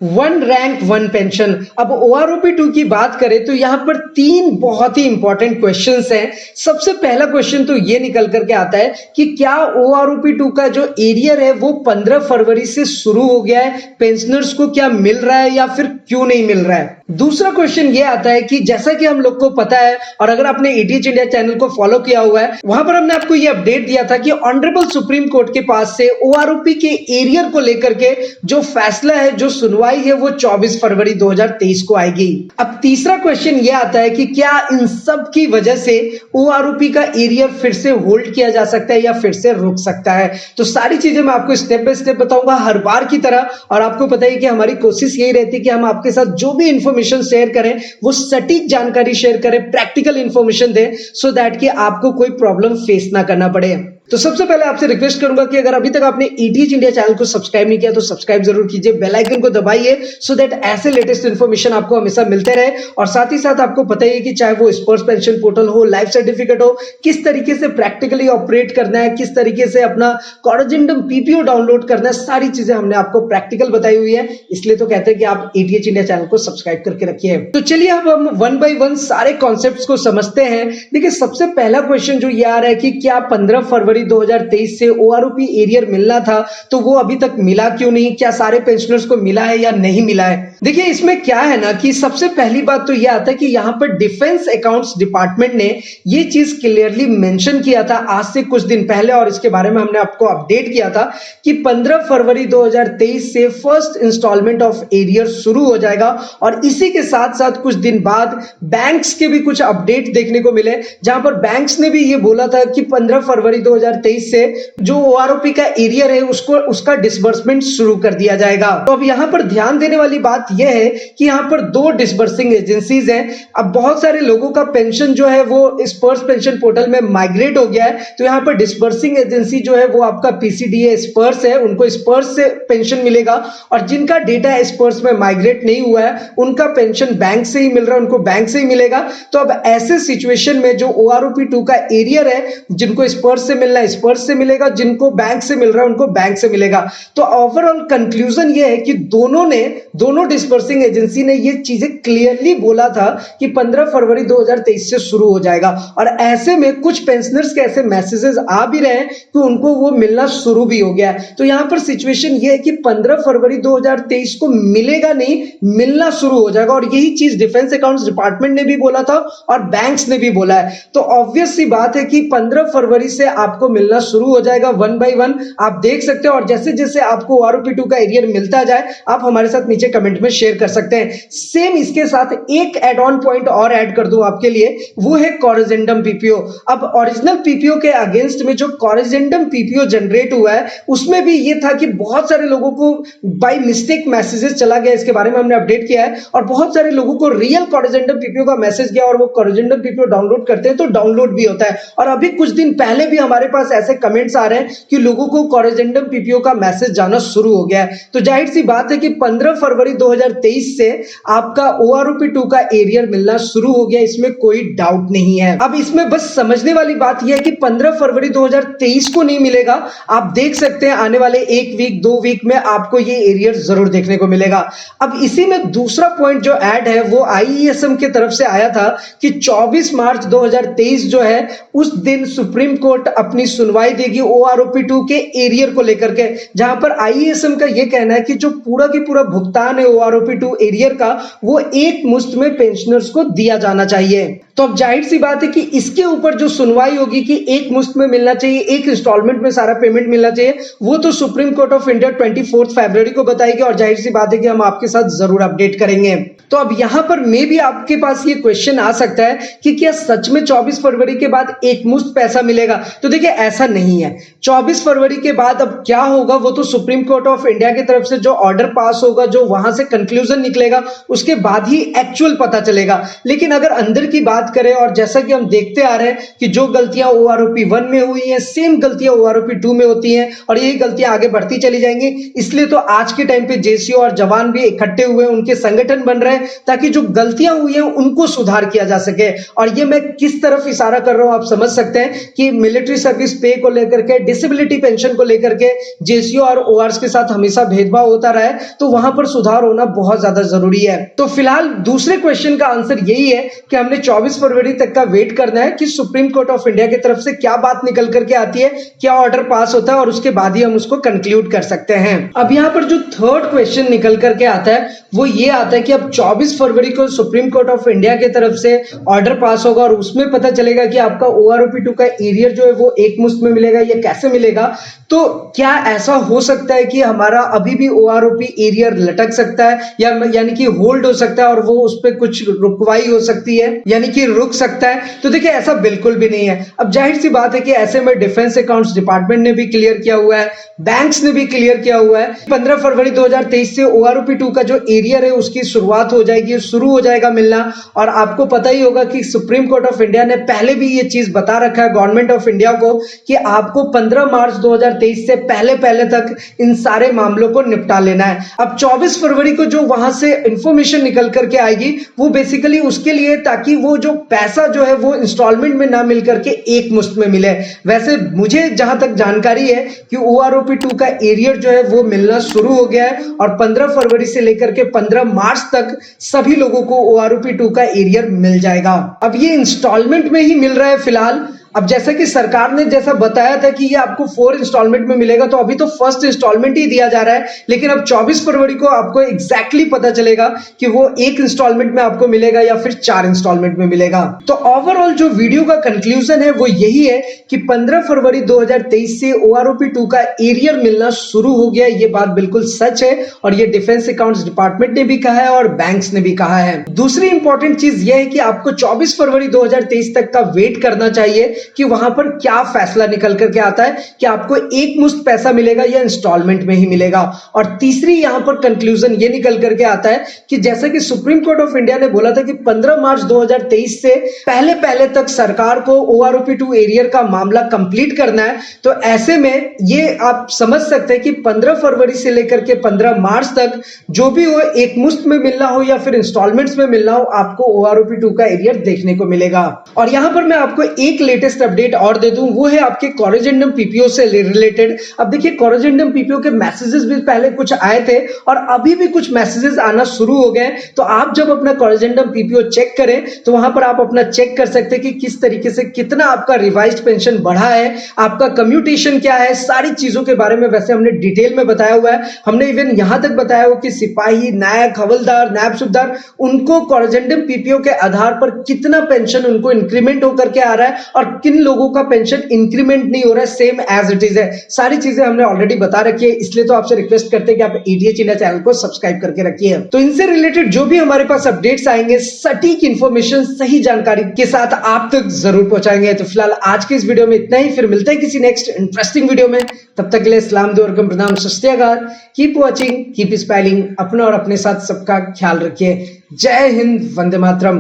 One rank one pension. अब OROP2 की बात करें तो यहाँ पर तीन बहुत ही इंपॉर्टेंट क्वेश्चंस हैं। सबसे पहला क्वेश्चन तो ये निकल करके आता है कि क्या OROP2 का जो एरियर है वो 15 फरवरी से शुरू हो गया है, पेंशनर्स को क्या मिल रहा है या फिर क्यों नहीं मिल रहा है। दूसरा क्वेश्चन ये आता है कि जैसा कि हम लोग को पता है और अगर आपने ETH इंडिया चैनल को फॉलो किया हुआ है, वहां पर हमने आपको ये अपडेट दिया था कि ऑनरेबल सुप्रीम कोर्ट के पास से OROP के एरियर को लेकर के जो फैसला है, जो सुनवाई है, वो 24 फरवरी 2023 को आएगी। अब तीसरा क्वेश्चन ये आता है कि क्या इन सब की वजह से OROP का एरियर फिर से होल्ड किया जा सकता है या फिर से रुक सकता है। तो सारी चीजें मैं आपको स्टेप बाय स्टेप बताऊंगा हर बार की तरह। और आपको पता है कि हमारी कोशिश यही रहती है कि हम आपके साथ जो भी इंफॉर्मेशन शेयर करें वो सटीक जानकारी शेयर करें, प्रैक्टिकल इंफॉर्मेशन दें, सो दैट कि आपको कोई प्रॉब्लम फेस ना करना पड़े। तो सबसे पहले आपसे रिक्वेस्ट करूंगा कि अगर अभी तक आपने ETH इंडिया चैनल को सब्सक्राइब नहीं किया तो सब्सक्राइब जरूर कीजिए, बेल आइकन को दबाइए, सो दैट ऐसे लेटेस्ट इंफॉर्मेशन आपको हमेशा मिलते रहे। और साथ ही साथ आपको पता ही है कि चाहे वो स्पर्श पेंशन पोर्टल हो, लाइफ सर्टिफिकेट हो, किस तरीके से प्रैक्टिकली ऑपरेट करना है, किस तरीके से अपना कॉरेजेंडम PPO डाउनलोड करना है, सारी चीजें हमने आपको प्रैक्टिकल बताई हुई है। इसलिए तो कहते हैं कि आप ETH इंडिया चैनल को सब्सक्राइब करके रखिए। तो चलिए अब हम वन बाय वन सारे कॉन्सेप्ट्स को समझते हैं। देखिए सबसे पहला क्वेश्चन जो ये आ रहा है कि क्या 15 फरवरी 2023 से OROP एरियर मिलना था तो वो अभी तक मिला क्यों नहीं, क्या सारे पेंशनर्स को मिला है या नहीं मिला है। देखिए इसमें क्या है ना कि सबसे पहली बात तो ये आता है कि यहाँ पर डिफेंस अकाउंट्स डिपार्टमेंट ने ये चीज क्लियरली मेंशन किया था आज से कुछ दिन पहले, और इसके बारे में हमने आपको अपडेट किया था कि 15 फरवरी 2023 से फर्स्ट इंस्टॉलमेंट ऑफ एरियर शुरू हो जाएगा। और इसी के साथ साथ कुछ दिन बाद बैंक्स के भी कुछ अपडेट देखने को मिले, जहां पर बैंक्स ने भी ये बोला था कि 15 फरवरी 2023 से जो OROP का एरियर है उसका डिसबर्समेंट शुरू कर दिया जाएगा। तो अब यहां पर ध्यान देने वाली बात यह है कि यहां पर दो डिसबर्सिंग एजेंसीज हैं। अब बहुत सारे लोगों का पेंशन जो है वो स्पर्श पेंशन पोर्टल में माइग्रेट हो गया है, तो यहां पर डिसबर्सिंग एजेंसी जो है वो आपका PCDA स्पर्श है, उनको स्पर्श से पेंशन मिलेगा। और जिनका डेटा स्पर्श में माइग्रेट नहीं हुआ है उनका पेंशन बैंक से ही मिल रहा है, उनको बैंक से ही मिलेगा। तो अब ऐसे सिचुएशन में जो OROP2 का एरियर है, जिनको स्पर्श से मिलना है स्पर्श से मिलेगा, जिनको बैंक से मिल रहा है उनको बैंक से मिलेगा। तो ओवरऑल कंक्लूजन ये है कि दोनों डिस्पर्सिंग एजेंसी ने ये चीजें क्लियरली बोला था कि 15 फरवरी 2023 से शुरू हो जाएगा। और ऐसे में कुछ पेंशनर्स के ऐसे मैसेजेस आ भी रहे हैं कि उनको वो मिलना शुरू भी हो गया है। तो यहां पर सिचुएशन ये है कि 15 फरवरी 2023 को मिलेगा नहीं, मिलना शुरू हो जाएगा। और यही चीज डिफेंस अकाउंट्स डिपार्टमेंट ने भी बोला था और बैंक्स ने भी बोला है। तो ऑब्वियस सी बात है कि 15 फरवरी से आपको मिलना शुरू हो जाएगा वन बाय वन, आप देख सकते हैं। और जैसे जैसे आपको OROP2 का एरियर मिलता जाए आप हमारे साथ नीचे कमेंट में शेयर कर सकते हैं। सेम इसके साथ एक एड ऑन पॉइंट और ऐड कर दूं आपके लिए, वो है कॉरेजेंडम PPO। अब ओरिजिनल PPO के अगेंस्ट में जो कॉरेजेंडम PPO जनरेट हुआ है उसमें भी ये था कि बहुत सारे लोगों को बाय मिस्टेक मैसेजेस चला गया, इसके बारे में हमने अपडेट किया है। और बहुत सारे लोगों को रियल कॉरेजेंडम PPO का मैसेज गया और वो कॉरेजेंडम PPO डाउनलोड करते हैं तो डाउनलोड भी होता है। और अभी कुछ दिन पहले भी हमारे पास ऐसे कमेंट्स आ रहे हैं कि लोगों को कॉरेजेंडम PPO का मैसेज जाना शुरू हो गया है। तो जाहिर सी बात है कि 15 फरवरी 2023 से आपका OROP2 का एरियर मिलना शुरू हो गया, इसमें कोई डाउट नहीं है। अब इसमें बस समझने वाली बात यह है कि 15 फरवरी 2023 को नहीं मिलेगा, आप देख सकते हैं आने वाले 1 वीक 2 वीक में आपको ये एरियर जरूर देखने को मिलेगा। अब इसी में दूसरा पॉइंट जो ऐड है वो IESM की तरफ से आया था कि 24 मार्च 2023 जो है उस दिन सुप्रीम कोर्ट अपनी सुनवाई देगी OROP2 के एरियर को लेकर के, जहां पर IESM का यह कहना है कि जो पूरा की पूरा भुगतान है OROP2 एरियर का वो एक मुश्त में पेंशनर्स को दिया जाना चाहिए। तो अब जाहिर सी बात है कि इसके ऊपर जो सुनवाई होगी कि एक मुश्त में मिलना चाहिए, एक इंस्टॉलमेंट में सारा पेमेंट मिलना चाहिए, वो तो सुप्रीम कोर्ट ऑफ इंडिया 24 फरवरी को बताएगी। और जाहिर सी बात है कि हम आपके साथ जरूर अपडेट करेंगे। तो अब यहां पर मे भी आपके पास ये क्वेश्चन आ सकता है कि क्या सच में 24 फरवरी के बाद एक मुश्त पैसा मिलेगा। तो देखिए ऐसा नहीं है। 24 फरवरी के बाद अब क्या होगा वो तो सुप्रीम कोर्ट ऑफ इंडिया की तरफ से जो ऑर्डर पास होगा, जो वहां से कंक्लूजन निकलेगा, उसके बाद ही एक्चुअल पता चलेगा। लेकिन अगर अंदर की बात बात करें और जैसा कि हम देखते आ रहे हैं कि जो गलतियां ओआरओपी 1 में हुई हैं सेम गलतियां ओआरओपी 2 में होती हैं और यही गलतियां आगे बढ़ती चली जाएंगी। इसलिए तो आज के टाइम पे जेसीओ और जवान भी इकट्ठे हुए हैं, उनके संगठन बन रहे हैं ताकि जो गलतियां हुई हैं उनको सुधार किया जा सके। और ये मैं किस तरफ इशारा कर रहा हूं आप समझ सकते हैं कि मिलिट्री सर्विस पे को लेकर के, डिसेबिलिटी पेंशन को लेकर के जेसीओ और ओआरएस के साथ हमेशा भेदभाव होता रहा है, तो वहां पर सुधार होना बहुत ज्यादा जरूरी है। तो फिलहाल दूसरे क्वेश्चन का आंसर यही है कि हमने 24 फरवरी तक का वेट करना है कि सुप्रीम कोर्ट ऑफ इंडिया की तरफ से क्या बात निकल करके आती है, क्या ऑर्डर पास होता है और उसके बाद ही हम उसको कंक्लूड कर सकते हैं। अब यहां पर जो थर्ड क्वेश्चन निकल करके आता है वो ये आता है कि अब 24 फरवरी को सुप्रीम कोर्ट ऑफ इंडिया की तरफ से ऑर्डर पास होगा और उसमें पता चलेगा कि आपका ओआरओपी 2 का एरियर जो है वो एक मुश्त में मिलेगा या कैसे मिलेगा। तो क्या ऐसा हो सकता है कि हमारा अभी भी ओआरओपी एरियर लटक सकता है या यानी कि होल्ड हो सकता है और वो उस पर कुछ रुकवाई हो सकती है, यानी कि रुक सकता है? तो देखिए ऐसा बिल्कुल भी नहीं है। अब जाहिर सी बात है कि ऐसे में डिफेंस अकाउंट्स डिपार्टमेंट ने भी क्लियर किया हुआ है, बैंक्स ने भी क्लियर किया हुआ है। 15 फरवरी 2023 से ओआरओपी 2 का जो एरियर है उसकी शुरुआत हो जाएगी, शुरू हो जाएगा मिलना। और आपको पता ही होगा कि सुप्रीम कोर्ट ऑफ इंडिया ने पहले भी ये चीज बता रखा है गवर्नमेंट ऑफ इंडिया को कि आपको 15 मार्च 2023 से पहले पहले तक इन सारे मामलों को निपटा लेना है। अब 24 फरवरी को जो वहां से इंफॉर्मेशन निकल करके आएगी वो बेसिकली उसके लिए ताकि वो जो पैसा जो है वो इंस्टॉलमेंट में ना मिल करके एक मुश्त में मिले। वैसे मुझे जहां तक जानकारी है कि ओआरओपी 2 का एरियर जो है वो मिलना शुरू हो गया है और 15 फरवरी से लेकर के 15 मार्च तक सभी लोगों को ओआरओपी 2 का एरियर मिल जाएगा। अब ये इंस्टॉलमेंट में ही मिल रहा है फिलहाल। अब जैसा कि सरकार ने जैसा बताया था कि ये आपको 4 इंस्टॉलमेंट में मिलेगा, तो अभी तो फर्स्ट इंस्टॉलमेंट ही दिया जा रहा है, लेकिन अब 24 फरवरी को आपको एग्जैक्टली पता चलेगा कि वो एक इंस्टॉलमेंट में आपको मिलेगा या फिर 4 इंस्टॉलमेंट में मिलेगा। तो ओवरऑल जो वीडियो का कंक्लूजन है वो यही है कि 15 फरवरी 2023 से ओआरओपी 2 का एरियर मिलना शुरू हो गया। ये बात बिल्कुल सच है और ये डिफेंस अकाउंट्स डिपार्टमेंट ने भी कहा है और बैंक्स ने भी कहा है। दूसरी इंपॉर्टेंट चीज यह है कि आपको 24 फरवरी 2023 तक का वेट करना चाहिए कि वहां पर क्या फैसला निकल करके आता है कि आपको एक मुश्त पैसा मिलेगा या इंस्टॉलमेंट में ही मिलेगा। और तीसरी यहां पर कंक्लूजन ये निकल करके आता है कि जैसा कि सुप्रीम कोर्ट ऑफ इंडिया ने बोला था कि 15 मार्च 2023 से पहले पहले तक सरकार को ओआरओपी 2 एरियर का मामला कंप्लीट करना है, तो ऐसे में ये आप समझ सकते हैं कि 15 फरवरी से लेकर के 15 मार्च तक जो भी हो एक मुश्त में मिलना हो या फिर इंस्टॉलमेंट्स में मिलना हो, आपको ओआरओपी 2 का एरियर देखने को मिलेगा। और यहां पर मैं आपको एक लेटेस्ट अपडेट और दे दूं, वो है आपके कॉरेजेंडम पीपीओ से रिलेटेड। अब देखिए कॉरेजेंडम पीपीओ के मैसेजेस भी पहले कुछ आए थे और अभी भी कुछ मैसेजेस आना शुरू हो गए। तो आप जब अपना कॉरेजेंडम पीपीओ चेक करें तो वहां पर आप अपना चेक कर सकते हैं कि किस तरीके से कितना आपका रिवाइज्ड पेंशन बढ़ा है, आपका कम्यूटेशन क्या है, सारी चीजों के बारे में वैसे हमने डिटेल में बताया हुआ है। हमने इवन यहां तक बताया हुआ कि सिपाही, नायक, हवलदार, नायब सूबेदार, उनको कॉरेजेंडम पीपीओ के आधार पर कितना पेंशन उनको इंक्रीमेंट होकर के आ रहा है और किन लोगों का पेंशन इंक्रीमेंट नहीं हो रहा है, सेम एज इट इज है। सारी चीजें हमने ऑलरेडी बता रखी है, इसलिए तो आपसे रिक्वेस्ट करते हैं कि आप ईडीएच इंडिया चैनल को सब्सक्राइब करके रखिए। तो इनसे रिलेटेड जो भी हमारे पास अपडेट्स आएंगे सटीक इंफॉर्मेशन, सही जानकारी के साथ आप तक जरूर पहुंचाएंगे। तो फिलहाल आज के इस वीडियो में इतना ही, फिर मिलते हैं किसी नेक्स्ट इंटरेस्टिंग वीडियो में। तब तक के लिए सलाम दो और प्रणाम, सत श्री अकाल। Keep watching, keep smiling. अपना और अपने साथ सबका ख्याल रखिए। जय हिंद, वंदे मातरम।